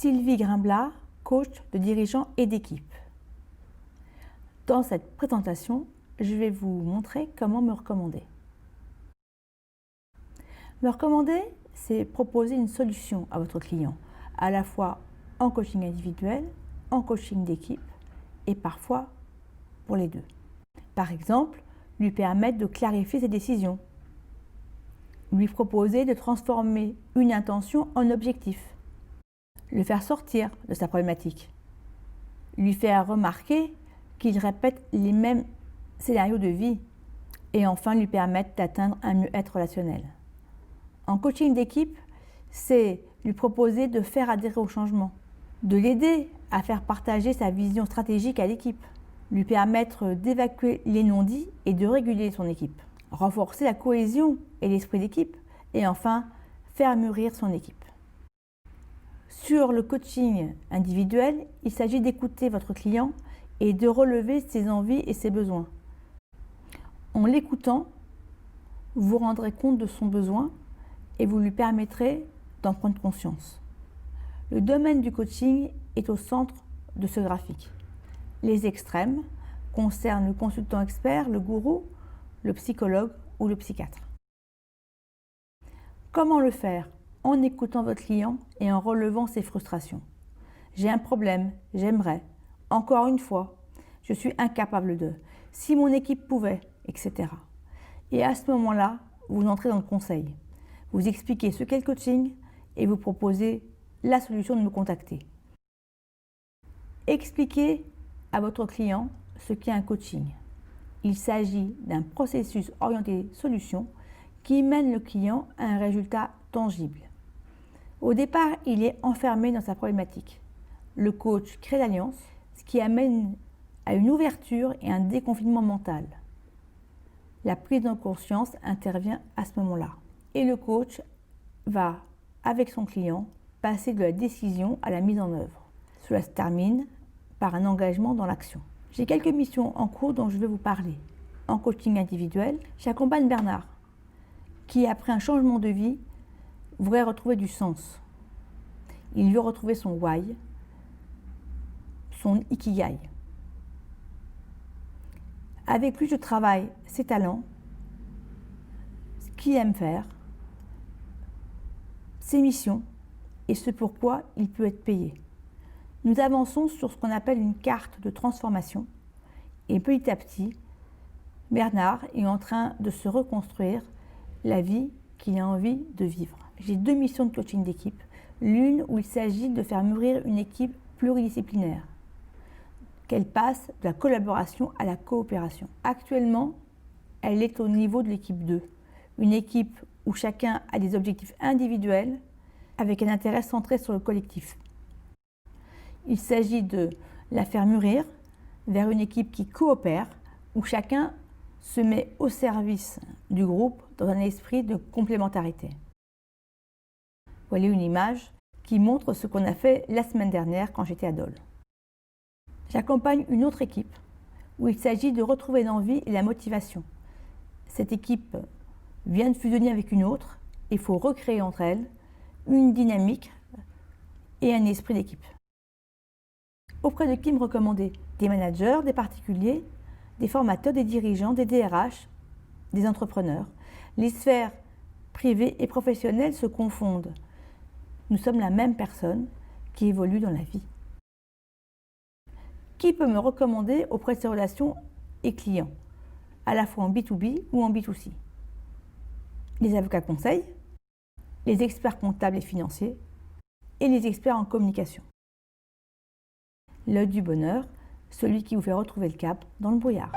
Sylvie Grimblat, coach de dirigeants et d'équipe. Dans cette présentation, je vais vous montrer comment me recommander. Me recommander, c'est proposer une solution à votre client, à la fois en coaching individuel, en coaching d'équipe et parfois pour les deux. Par exemple, lui permettre de clarifier ses décisions, lui proposer de transformer une intention en objectif, le faire sortir de sa problématique, lui faire remarquer qu'il répète les mêmes scénarios de vie et enfin lui permettre d'atteindre un mieux-être relationnel. En coaching d'équipe, c'est lui proposer de faire adhérer au changement, de l'aider à faire partager sa vision stratégique à l'équipe, lui permettre d'évacuer les non-dits et de réguler son équipe, renforcer la cohésion et l'esprit d'équipe et enfin faire mûrir son équipe. Sur le coaching individuel, il s'agit d'écouter votre client et de relever ses envies et ses besoins. En l'écoutant, vous vous rendrez compte de son besoin et vous lui permettrez d'en prendre conscience. Le domaine du coaching est au centre de ce graphique. Les extrêmes concernent le consultant expert, le gourou, le psychologue ou le psychiatre. Comment le faire? En écoutant votre client et en relevant ses frustrations. J'ai un problème, j'aimerais, encore une fois, je suis incapable de, si mon équipe pouvait, etc. Et à ce moment-là, vous entrez dans le conseil. Vous expliquez ce qu'est le coaching et vous proposez la solution de me contacter. Expliquez à votre client ce qu'est un coaching. Il s'agit d'un processus orienté solution qui mène le client à un résultat tangible. Au départ, il est enfermé dans sa problématique. Le coach crée l'alliance, ce qui amène à une ouverture et un déconfinement mental. La prise de conscience intervient à ce moment-là. Et le coach va, avec son client, passer de la décision à la mise en œuvre. Cela se termine par un engagement dans l'action. J'ai quelques missions en cours dont je vais vous parler. En coaching individuel, j'accompagne Bernard, qui après un changement de vie, voudrait retrouver du sens. Il veut retrouver son why, son ikigai. Avec lui, je travaille ses talents, ce qu'il aime faire, ses missions et ce pourquoi il peut être payé. Nous avançons sur ce qu'on appelle une carte de transformation et petit à petit, Bernard est en train de se reconstruire la vie qu'il a envie de vivre. J'ai deux missions de coaching d'équipe. L'une où il s'agit de faire mûrir une équipe pluridisciplinaire, qu'elle passe de la collaboration à la coopération. Actuellement, elle est au niveau de l'équipe 2, une équipe où chacun a des objectifs individuels avec un intérêt centré sur le collectif. Il s'agit de la faire mûrir vers une équipe qui coopère, où chacun se met au service du groupe dans un esprit de complémentarité. Voilà une image qui montre ce qu'on a fait la semaine dernière quand j'étais à Dole. J'accompagne une autre équipe où il s'agit de retrouver l'envie et la motivation. Cette équipe vient de fusionner avec une autre et il faut recréer entre elles une dynamique et un esprit d'équipe. Auprès de qui me recommander? Des managers, des particuliers, des formateurs, des dirigeants, des DRH, des entrepreneurs. Les sphères privées et professionnelles se confondent. Nous sommes la même personne qui évolue dans la vie. Qui peut me recommander auprès de ses relations et clients, à la fois en B2B ou en B2C? Les avocats conseils, les experts comptables et financiers et les experts en communication. L'œil du bonheur, celui qui vous fait retrouver le cap dans le brouillard.